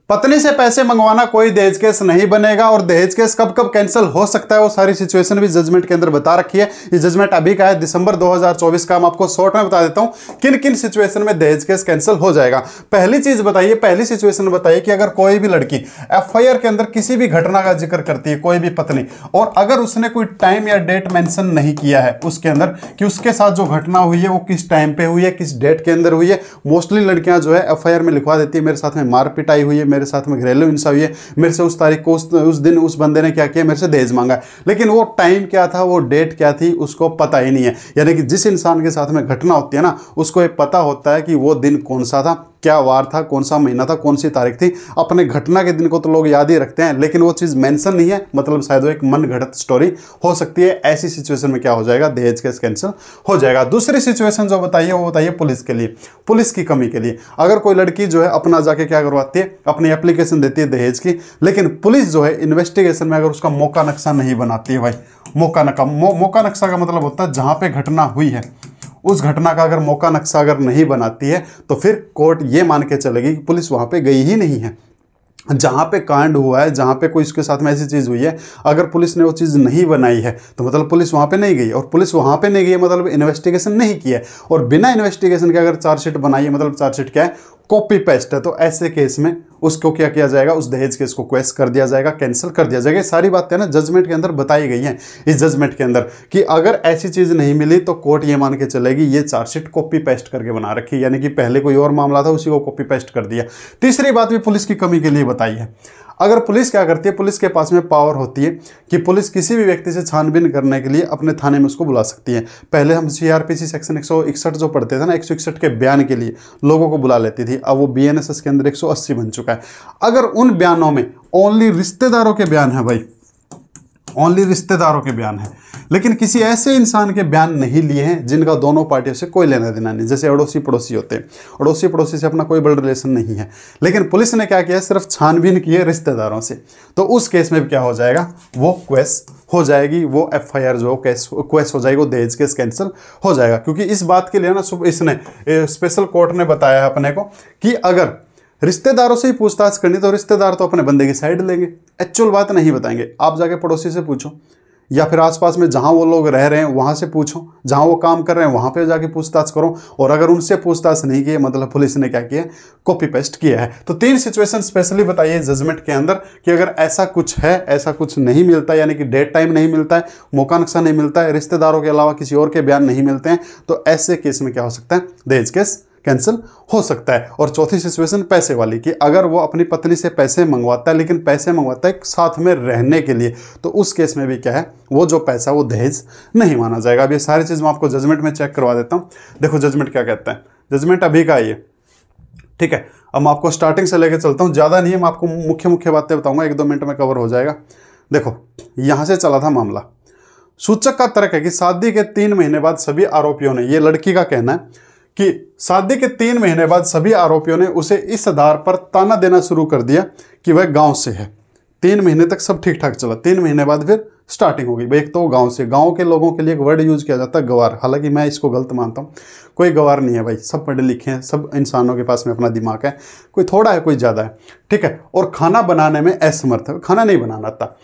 पत्नी से पैसे मंगवाना कोई दहेज केस नहीं बनेगा। और दहेज केस कब कब कैंसिल हो सकता है वो सारी सिचुएशन भी जजमेंट के अंदर बता रखी है। ये जजमेंट अभी का है, दिसंबर 2024 का। मैं आपको शॉर्ट में बता देता हूं किन किन सिचुएशन में दहेज केस कैंसिल हो जाएगा। पहली चीज बताइए, पहली सिचुएशन बताइए कि अगर कोई भी लड़की एफआईआर के अंदर किसी भी घटना का जिक्र करती है, कोई भी पत्नी, और अगर उसने कोई टाइम या डेट मेंशन नहीं किया है उसके अंदर कि उसके साथ जो घटना हुई है वो किस टाइम पे हुई है, किस डेट के अंदर हुई है। मोस्टली लड़कियां जो है एफआईआर में लिखवा देती है मेरे साथ में मार पिटाई हुई है, मेरे साथ में घरेलू हिंसा हुई है, मेरे से उस तारीख को उस दिन उस बंदे ने क्या किया, मेरे से दहेज मांगा, लेकिन वो टाइम क्या था, वो डेट क्या थी, उसको पता ही नहीं है। यानी कि जिस इंसान के साथ में घटना होती है ना, उसको ये पता होता है कि वो दिन कौन सा था, क्या वार था, कौन सा महीना था, कौन सी तारीख थी। अपने घटना के दिन को तो लोग याद ही रखते हैं, लेकिन वो चीज़ मेंशन नहीं है, मतलब शायद वो एक मन घड़त स्टोरी हो सकती है। ऐसी सिचुएशन में क्या हो जाएगा, दहेज केस कैंसिल हो जाएगा। दूसरी सिचुएशन जो बताइए वो बताइए पुलिस के लिए, पुलिस की कमी के लिए। अगर कोई लड़की जो है अपना जाके क्या करवाती है, अपनी एप्लीकेशन देती है दहेज की, लेकिन पुलिस जो है इन्वेस्टिगेशन में अगर उसका मौका नक्शा नहीं बनाती है, भाई मौका नक्शा का मतलब होता है जहां पे घटना हुई है उस घटना का अगर मौका नक्शा अगर नहीं बनाती है तो फिर कोर्ट ये मान के चलेगी कि पुलिस वहां पे गई ही नहीं है। जहाँ पे कांड हुआ है, जहाँ पे कोई इसके साथ में ऐसी चीज़ हुई है, अगर पुलिस ने वो चीज़ नहीं बनाई है तो मतलब पुलिस वहाँ पे नहीं गई, और पुलिस वहाँ पे नहीं गई मतलब इन्वेस्टिगेशन नहीं किया है। और बिना इन्वेस्टिगेशन के अगर चार्जशीट बनाई है, मतलब चार्जशीट क्या है, कॉपी पेस्ट है, तो ऐसे केस में उसको क्या किया जाएगा, उस दहेज केस को क्वेश कर दिया जाएगा, कैंसिल कर दिया जाएगा। ये सारी बातें ना जजमेंट के अंदर बताई गई हैं, इस जजमेंट के अंदर कि अगर ऐसी चीज़ नहीं मिली तो कोर्ट ये मान के चलेगी ये चार्जशीट कॉपी पेस्ट करके बना रखी, यानी कि पहले कोई और मामला था उसी को कॉपी पेस्ट कर दिया। तीसरी बात भी पुलिस की कमी के लिए बताई है। अगर पुलिस क्या करती है, पुलिस के पास में पावर होती है कि पुलिस किसी भी व्यक्ति से छानबीन करने के लिए अपने थाने में उसको बुला सकती है। पहले हम सीआरपीसी सेक्शन 161 जो पढ़ते थे ना, 161 के बयान के लिए लोगों को बुला लेती थी। अब वो बीएनएसएस के अंदर 180 बन चुका है। अगर उन बयानों में ओनली रिश्तेदारों के बयान है, भाई ओनली रिश्तेदारों के बयान है, लेकिन किसी ऐसे इंसान के बयान नहीं लिए हैं जिनका दोनों पार्टियों से कोई लेना देना नहीं, जैसे अड़ोसी पड़ोसी होते हैं, अड़ोसी पड़ोसी से अपना कोई बड़ा रिलेशन नहीं है, लेकिन पुलिस ने क्या किया, सिर्फ छानबीन की है रिश्तेदारों से, तो उस केस में भी क्या हो जाएगा, वो क्वेश हो जाएगी, वो एफआईआर जो क्वेश हो जाएगी, वो दहेज केस कैंसिल हो जाएगा। क्योंकि इस बात के लिए ना इसने स्पेशल कोर्ट ने बताया है अपने को कि अगर रिश्तेदारों से ही पूछताछ करनी तो रिश्तेदार तो अपने बंदे की साइड लेंगे, एक्चुअल बात नहीं बताएंगे। आप जाके पड़ोसी से पूछो, या फिर आसपास में जहां वो लोग रह रहे हैं वहां से पूछो, जहां वो काम कर रहे हैं वहां पे जाके पूछताछ करो। और अगर उनसे पूछताछ नहीं की, मतलब पुलिस ने क्या किया, कॉपी पेस्ट किया है। तो 3 सिचुएशन स्पेशली बताइए जजमेंट के अंदर कि अगर ऐसा कुछ है, ऐसा कुछ नहीं मिलता, यानी कि डेट टाइम नहीं मिलता है, मौका नक्शा नहीं मिलता है, रिश्तेदारों के अलावा किसी और के बयान नहीं मिलते हैं, तो ऐसे केस में क्या हो सकता है, दहेज केस कैंसिल हो सकता है। और चौथी सिचुएशन पैसे वाली कि अगर वो अपनी पत्नी से पैसे मंगवाता है, लेकिन पैसे मंगवाता है साथ में रहने के लिए, तो उस केस में भी क्या है, वो जो पैसा वो दहेज नहीं माना जाएगा। अब ये सारी चीज़ मैं आपको जजमेंट में चेक करवा देता हूँ। देखो जजमेंट क्या कहता है, जजमेंट अभी का ये, ठीक है। अब मैं आपको स्टार्टिंग से लेकर चलता हूँ, ज़्यादा नहीं है, मैं आपको मुख्य बातें बताऊँगा, 1-2 मिनट में कवर हो जाएगा। देखो यहाँ से चला था मामला। सूचक का तर्क है कि शादी के 3 महीने बाद सभी आरोपियों ने, ये लड़की का कहना है कि शादी के 3 महीने बाद सभी आरोपियों ने उसे इस आधार पर ताना देना शुरू कर दिया कि वह गांव से है। 3 महीने तक सब ठीक ठाक चला, 3 महीने बाद फिर स्टार्टिंग होगी। भाई एक तो गांव से, गांव के लोगों के लिए एक वर्ड यूज किया जाता है गवार, हालांकि मैं इसको गलत मानता हूँ। कोई गवार नहीं है भाई, सब पढ़े लिखे हैं, सब इंसानों के पास में अपना दिमाग है, कोई थोड़ा है कोई ज़्यादा है, ठीक है। और खाना बनाने में असमर्थ है, खाना नहीं बनाना आता।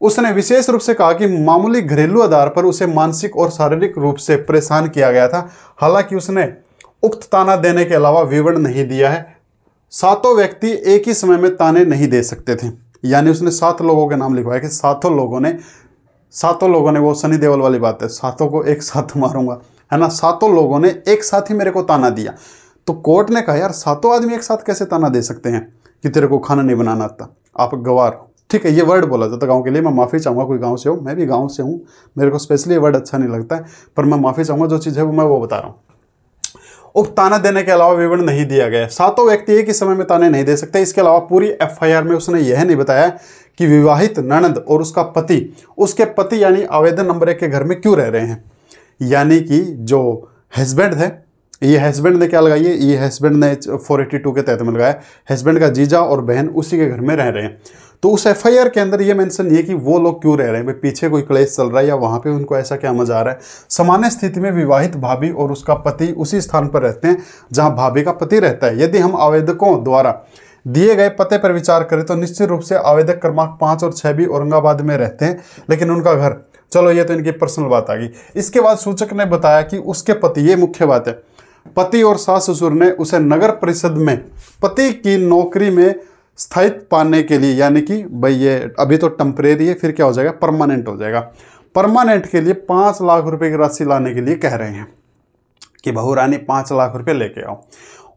उसने विशेष रूप से कहा कि मामूली घरेलू आधार पर उसे मानसिक और शारीरिक रूप से परेशान किया गया था। हालांकि उसने उक्त ताना देने के अलावा विवरण नहीं दिया है। 7 व्यक्ति एक ही समय में ताने नहीं दे सकते थे, यानी उसने 7 लोगों के नाम लिखवाया कि 7 लोगों ने वो सनी देओल वाली बात है, 7 को एक साथ मारूंगा, है ना, 7 लोगों ने एक साथ ही मेरे को ताना दिया। तो कोर्ट ने कहा यार 7 आदमी एक साथ कैसे ताना दे सकते हैं कि तेरे को खाना नहीं बनाना आता, आप गवार हो, ठीक है। ये वर्ड बोला जाता गांव के लिए, मैं माफ़ी चाहूँगा कोई गांव से हो, मैं भी गांव से हूँ, मेरे को स्पेशली ये वर्ड अच्छा नहीं लगता है, पर मैं माफ़ी चाहूँगा, जो चीज़ है वो मैं वो बता रहा हूँ। और ताना देने के अलावा विवरण नहीं दिया गया। 7 व्यक्ति एक ही समय में ताने नहीं दे सकते। इसके अलावा पूरी एफआईआर में उसने यह नहीं बताया कि विवाहित ननद और उसका पति, उसके पति यानी आवेदन नंबर 1 के घर में क्यों रह रहे हैं, यानी कि जो हस्बैंड है, ये हस्बैंड ने क्या लगाई है, ये हस्बैंड ने 482 के तहत में लगाया, हस्बैंड का जीजा और बहन उसी के घर में रह रहे हैं। तो उस एफआईआर के अंदर ये मेंशन नहीं है कि वो लोग क्यों रह रहे हैं, भाई पीछे कोई क्लेश चल रहा है या वहाँ पे उनको ऐसा क्या मजा आ रहा है। सामान्य स्थिति में विवाहित भाभी और उसका पति उसी स्थान पर रहते हैं जहाँ भाभी का पति रहता है। यदि हम आवेदकों द्वारा दिए गए पते पर विचार करें तो निश्चित रूप से आवेदक क्रमांक 5 और 6 भी औरंगाबाद में रहते हैं, लेकिन उनका घर, चलो ये तो इनकी पर्सनल बात आ गई। इसके बाद सूचक ने बताया कि उसके पति, ये मुख्य बात है, पति और सास ससुर ने उसे नगर परिषद में पति की नौकरी में स्थायित्व पाने के लिए, यानी कि भाई ये अभी तो टेम्परेरी है, फिर क्या हो जाएगा, परमानेंट हो जाएगा, परमानेंट के लिए 5 लाख रुपए की राशि लाने के लिए कह रहे हैं कि बहू रानी 5 लाख रुपए लेके आओ।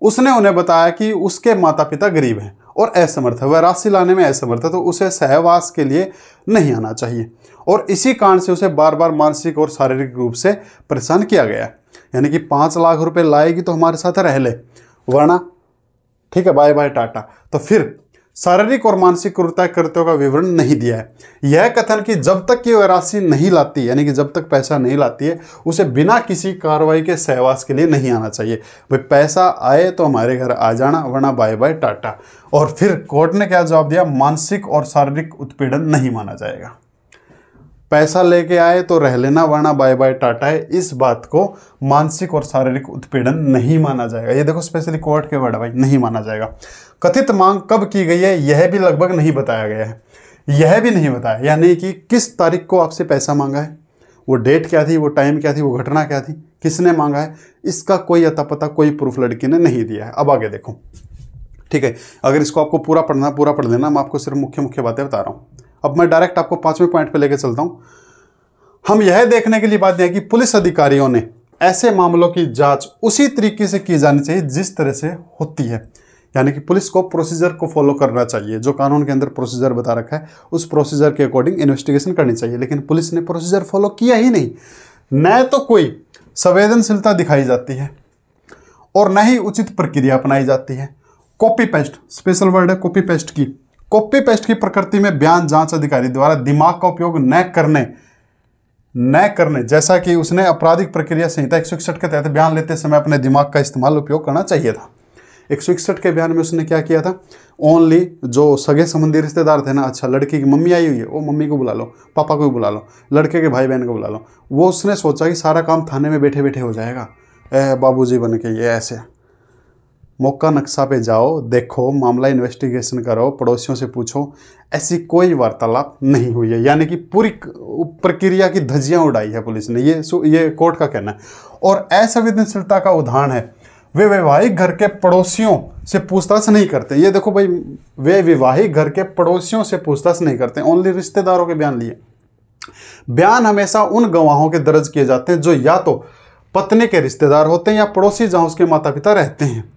उसने उन्हें बताया कि उसके माता पिता गरीब हैं और असमर्थ है, वह राशि लाने में असमर्थ है, तो उसे सहवास के लिए नहीं आना चाहिए, और इसी कारण से उसे बार बार मानसिक और शारीरिक रूप से परेशान किया गया है। यानी कि 5 लाख रुपए लाएगी तो हमारे साथ रह ले, वरना ठीक है बाय बाय टाटा। तो फिर शारीरिक और मानसिक क्रूरता कृत्यों का विवरण नहीं दिया है। यह कथन कि जब तक कि वह राशि नहीं लाती, यानी कि जब तक पैसा नहीं लाती है, उसे बिना किसी कार्रवाई के सहवास के लिए नहीं आना चाहिए। भाई पैसा आए तो हमारे घर आ जाना, वरना बाय बाय टाटा। और फिर कोर्ट ने क्या जवाब दिया, मानसिक और शारीरिक उत्पीड़न नहीं माना जाएगा। पैसा लेके आए तो रह लेना, वरना बाय बाय टाटा है, इस बात को मानसिक और शारीरिक उत्पीड़न नहीं माना जाएगा। ये देखो स्पेशली कोर्ट के वर्ड, भाई नहीं माना जाएगा। कथित मांग कब की गई है यह भी लगभग नहीं बताया गया है, यह भी नहीं बताया, यानी कि किस तारीख को आपसे पैसा मांगा है, वो डेट क्या थी, वो टाइम क्या थी, वो घटना क्या थी, किसने मांगा है, इसका कोई अता पता, कोई प्रूफ लड़की ने नहीं दिया है। अब आगे देखो, ठीक है, अगर इसको आपको पूरा पढ़ना, पूरा पढ़ लेना, मैं आपको सिर्फ मुख्य मुख्य बातें बता रहा हूँ। अब मैं डायरेक्ट आपको 5वें पॉइंट पे लेके चलता हूँ। हम यह देखने के लिए बात है कि पुलिस अधिकारियों ने ऐसे मामलों की जांच उसी तरीके से की जानी चाहिए जिस तरह से होती है, यानी कि पुलिस को प्रोसीजर को फॉलो करना चाहिए, जो कानून के अंदर प्रोसीजर बता रखा है उस प्रोसीजर के अकॉर्डिंग इन्वेस्टिगेशन करनी चाहिए। लेकिन पुलिस ने प्रोसीजर फॉलो किया ही नहीं, न तो कोई संवेदनशीलता दिखाई जाती है और न ही उचित प्रक्रिया अपनाई जाती है। कॉपी पेस्ट, स्पेशल वर्ड है कॉपी पेस्ट की। कॉपी पेस्ट की प्रकृति में बयान जांच अधिकारी द्वारा दिमाग का उपयोग न करने, जैसा कि उसने आपराधिक प्रक्रिया संहिता 161 के तहत बयान लेते समय अपने दिमाग का इस्तेमाल उपयोग करना चाहिए था। 161 के बयान में उसने क्या किया था, ओनली जो सगे संबंधी रिश्तेदार थे ना, अच्छा लड़की की मम्मी आई हुई है, वो मम्मी को बुला लो, पापा को भी बुला लो, लड़के के भाई बहन को बुला लो, वो उसने सोचा कि सारा काम थाने में बैठे बैठे हो जाएगा, बाबूजी बन के, ये ऐसे मौका नक्शा पे जाओ, देखो मामला, इन्वेस्टिगेशन करो, पड़ोसियों से पूछो, ऐसी कोई वार्तालाप नहीं हुई है। यानी कि पूरी प्रक्रिया की धज्जियां उड़ाई है पुलिस ने, ये कोर्ट का कहना है। और असंवेदनशीलता का उदाहरण है, वे वैवाहिक घर के पड़ोसियों से पूछताछ नहीं करते। ये देखो भाई, वे विवाहिक घर के पड़ोसियों से पूछताछ नहीं करते, ओनली रिश्तेदारों के बयान लिए। बयान हमेशा उन गवाहों के दर्ज किए जाते हैं जो या तो पत्नी के रिश्तेदार होते हैं या पड़ोसी जहां उसके माता पिता रहते हैं।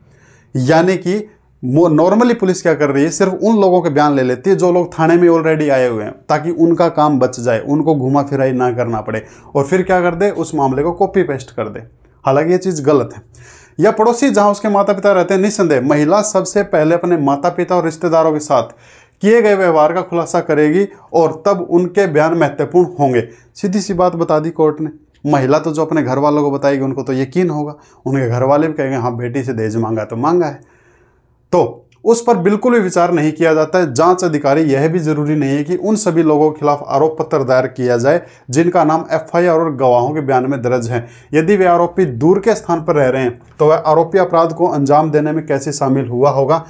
यानी कि नॉर्मली पुलिस क्या कर रही है, सिर्फ उन लोगों के बयान ले लेती है जो लोग थाने में ऑलरेडी आए हुए हैं, ताकि उनका काम बच जाए, उनको घुमा फिराई ना करना पड़े, और फिर क्या कर दे, उस मामले को कॉपी पेस्ट कर दे। हालांकि ये चीज़ गलत है। या पड़ोसी जहां उसके माता पिता रहते हैं, निस्संदेह महिला सबसे पहले अपने माता पिता और रिश्तेदारों के साथ किए गए व्यवहार का खुलासा करेगी और तब उनके बयान महत्वपूर्ण होंगे। सीधी सी बात बता दी कोर्ट ने। महिला तो जो अपने घर वालों को बताएगी उनको तो यकीन होगा, उनके घर वाले भी कहेंगे हाँ बेटी से दहेज मांगा तो मांगा है, तो उस पर बिल्कुल भी विचार नहीं किया जाता है। जांच अधिकारी, यह भी जरूरी नहीं है कि उन सभी लोगों के खिलाफ आरोप पत्र दायर किया जाए जिनका नाम एफआईआर और गवाहों के बयान में दर्ज है। यदि वे आरोपी दूर के स्थान पर रह रहे हैं तो वह आरोपी अपराध को अंजाम देने में कैसे शामिल हुआ होगा।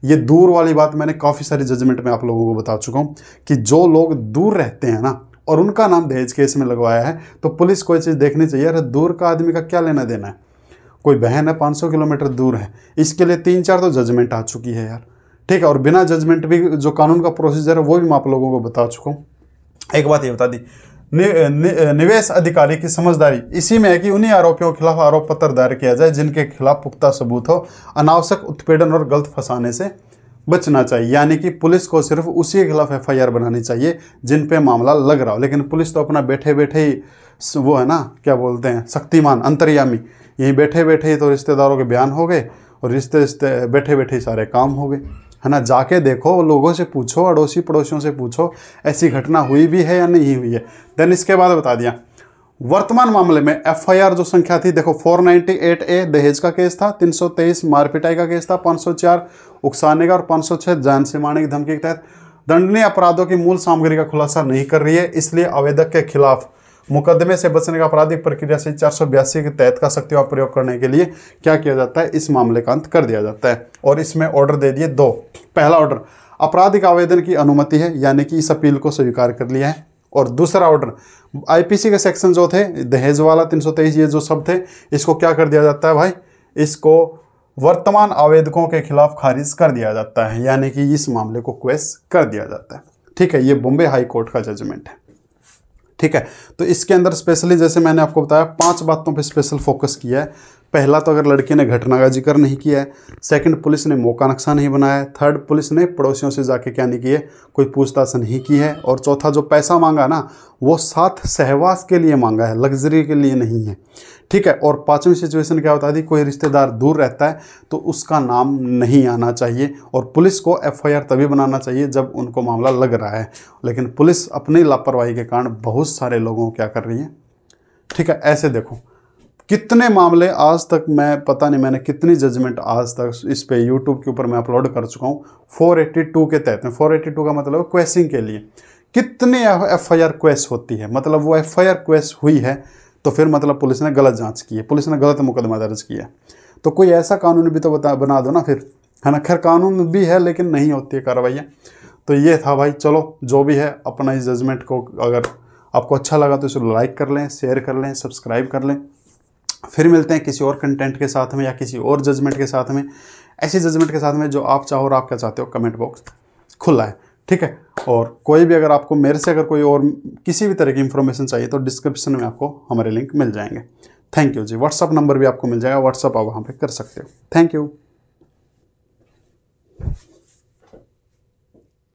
ये दूर वाली बात मैंने काफ़ी सारी जजमेंट में आप लोगों को बता चुका हूँ कि जो लोग दूर रहते हैं ना और उनका नाम दहेज केस में लगवाया है, तो पुलिस को ये चीज़ देखनी चाहिए, अरे दूर का आदमी का क्या लेना देना है। कोई बहन है 500 किलोमीटर दूर है, इसके लिए 3-4 तो जजमेंट आ चुकी है यार, ठीक है। और बिना जजमेंट भी जो कानून का प्रोसीजर है वो भी मैं आप लोगों को बता चुका हूँ। एक बात ये बता दी, निवेश अधिकारी की समझदारी इसी में है कि उन्हीं आरोपियों के खिलाफ आरोप पत्र दायर किया जाए जिनके खिलाफ पुख्ता सबूत हो। अनावश्यक उत्पीड़न और गलत फंसाने से बचना चाहिए। यानी कि पुलिस को सिर्फ उसी के खिलाफ एफआईआर बनानी चाहिए जिन पे मामला लग रहा हो। लेकिन पुलिस तो अपना बैठे बैठे ही वो है ना, क्या बोलते हैं, शक्तिमान, अंतर्यामी, यहीं बैठे बैठे ही तो रिश्तेदारों के बयान हो गए और रिश्ते बैठे बैठे ही सारे काम हो गए, है ना। जाके देखो, लोगों से पूछो, अड़ोसी पड़ोसियों से पूछो ऐसी घटना हुई भी है या नहीं हुई है। देन इसके बाद बता दिया वर्तमान मामले में एफआईआर जो संख्या थी, देखो 498A दहेज का केस था, 323 मारपिटाई का केस था, 504 उकसाने का और 506 जान से मारने की धमकी के तहत दंडनीय अपराधों की मूल सामग्री का खुलासा नहीं कर रही है। इसलिए आवेदक के खिलाफ मुकदमे से बचने का आपराधिक प्रक्रिया से 482 के तहत का शक्ति का प्रयोग करने के लिए क्या किया जाता है, इस मामले का अंत कर दिया जाता है। और इसमें ऑर्डर दे दिए दो। पहला ऑर्डर, आपराधिक आवेदन की अनुमति है, यानी कि इस अपील को स्वीकार कर लिया है। और दूसरा ऑर्डर, आईपीसी के सेक्शन जो थे दहेज वाला 323, ये जो सब थे, इसको क्या कर दिया जाता है भाई, इसको वर्तमान आवेदकों के खिलाफ खारिज कर दिया जाता है, यानी कि इस मामले को क्वेश कर दिया जाता है। ठीक है, ये बॉम्बे हाई कोर्ट का जजमेंट है। ठीक है, तो इसके अंदर स्पेशली जैसे मैंने आपको बताया 5 बातों पे स्पेशल फोकस किया है। पहला तो अगर लड़के ने घटना का जिक्र नहीं किया है। सेकंड, पुलिस ने मौका नक्शा नहीं बनाया है। थर्ड, पुलिस ने पड़ोसियों से जाके क्या नहीं किए, कोई पूछताछ नहीं की है। और चौथा, जो पैसा मांगा ना, वो साथ सहवास के लिए मांगा है, लग्जरी के लिए नहीं है। ठीक है, और पांचवी सिचुएशन क्या बता दी, कोई रिश्तेदार दूर रहता है तो उसका नाम नहीं आना चाहिए। और पुलिस को एफआईआर तभी बनाना चाहिए जब उनको मामला लग रहा है, लेकिन पुलिस अपनी लापरवाही के कारण बहुत सारे लोगों को क्या कर रही है। ठीक है, ऐसे देखो कितने मामले आज तक, मैं पता नहीं मैंने कितनी जजमेंट आज तक इस पे यूट्यूब के ऊपर मैं अपलोड कर चुका हूँ 482 के तहत में। 482 का मतलब क्वेश्चन के लिए कितने एफआईआर क्वेश होती है, मतलब वो एफआईआर क्वेश हुई है तो फिर मतलब पुलिस ने गलत जांच की है, पुलिस ने गलत मुकदमा दर्ज किया है। तो कोई ऐसा कानून भी तो बना दो ना फिर, है ना। खैर कानून भी है लेकिन नहीं होती है कार्रवाइयाँ। तो ये था भाई, चलो जो भी है अपना इस जजमेंट को अगर आपको अच्छा लगा तो इसे लाइक कर लें, शेयर कर लें, सब्सक्राइब कर लें। फिर मिलते हैं किसी और कंटेंट के साथ में या किसी और जजमेंट के साथ में, ऐसी जजमेंट के साथ में जो आप चाहो और आप क्या चाहते हो। कमेंट बॉक्स खुला है, ठीक है। और कोई भी अगर आपको मेरे से अगर कोई और किसी भी तरह की इंफॉर्मेशन चाहिए तो डिस्क्रिप्शन में आपको हमारे लिंक मिल जाएंगे। Thank you ji. WhatsApp number भी आपको मिल जाएगा, व्हाट्सअप आप वहाँ पे कर सकते हो। Thank you.